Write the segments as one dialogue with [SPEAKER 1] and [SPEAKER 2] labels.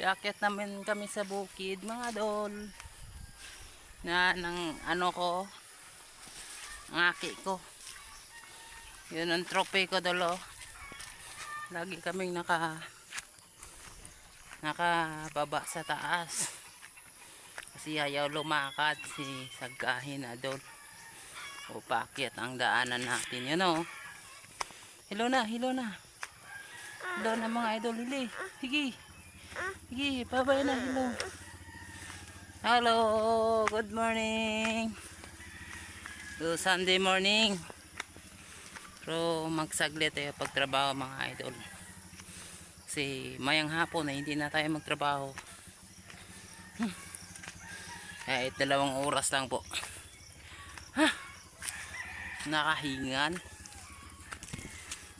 [SPEAKER 1] Iakyat namin kami sa bukid, mga idol. Na ng ano ko, ang aki ko. Yun ang trophy ko dolo. Lagi kaming nakababa sa taas. Kasi ayaw lumakad si Sagkahin idol. O paakyat ang daanan natin. Yun o. Hello na, hello na. Hello na mga idol, hili. Sige. Sige, babay na, hello. Hello, good morning. So, Sunday morning. Pero magsaglit tayo pagtrabaho mga idol. Kasi mayang hapon na hindi na tayo magtrabaho. Kahit 2 oras lang po. Nakahingan.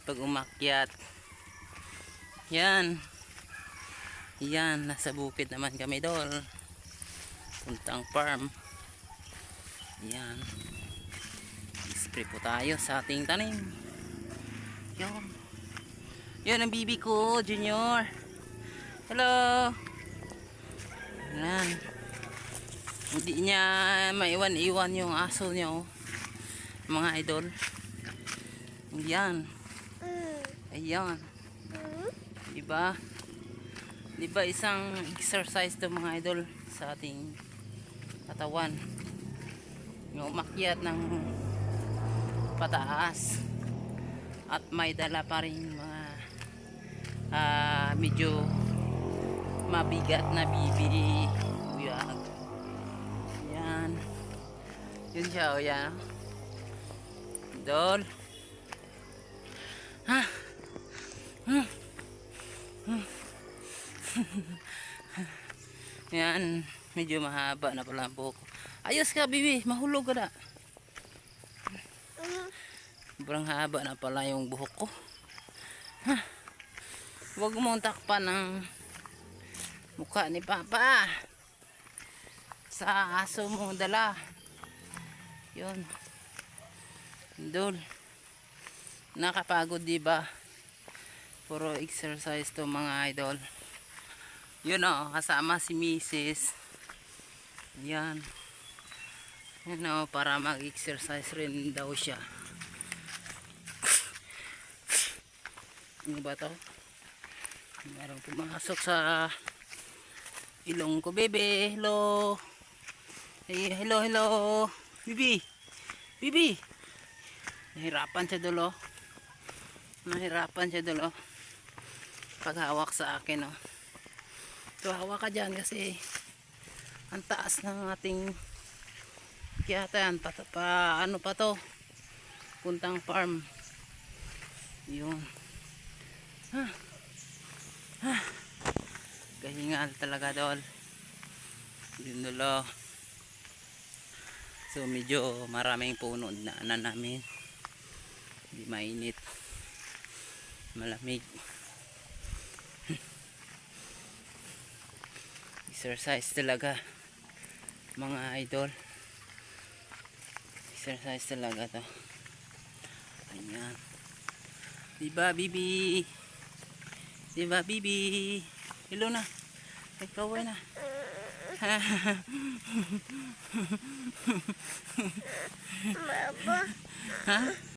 [SPEAKER 1] Pag umakyat. Yan. Yan, nasa bukid naman kami dol. Puntang farm. Yan. Spray po tayo sa ating tanim. Yan. Yan ang bibi ko, Junior. Hello. Yan. Hindi niya maiwan-iwan yung aso niya, oh. Mga idol. Yan. Ayan. Diba? Diba isang exercise to mga idol sa ating katawan. Yung umakyat ng pataas. At may dala pa rin mga medyo mabigat na bibi. Yan. Yan. Yun siya, o yan. Idol. Ha? Yan, medyo mahaba na pala ang buhok. Ayos ka, bibi, mahulog ka na. Sobrang haba na pala yung buhok ko. Huwag mong takpan ng mukha ni Papa sa aso mo dala. Yun. Idol. Nakapagod, diba? Puro exercise to mga idol. Yun o, kasama si Mrs. Yan. Yan o, para mag-exercise rin daw siya. Ano ba to? Meron pumasok sa ilong ko, bebe. Hello. Hey, hello, hello. Bibi. Bibi. Nahirapan siya dulo. Nahirapan siya dulo. Paghawak sa akin, oh. So, hawak ka dyan kasi ang taas ng ating kiyatan. Ano pa to? Puntang farm. Yun. Kahingal talaga dol. Yun dulo. So, medyo maraming puno na namin. Hindi mainit. Malamig. Exercise talaga mga idol. Exercise talaga to. Ayan. Diba bibi? Diba bibi? Hello na. Ikaw na.
[SPEAKER 2] Mama.
[SPEAKER 1] Ha?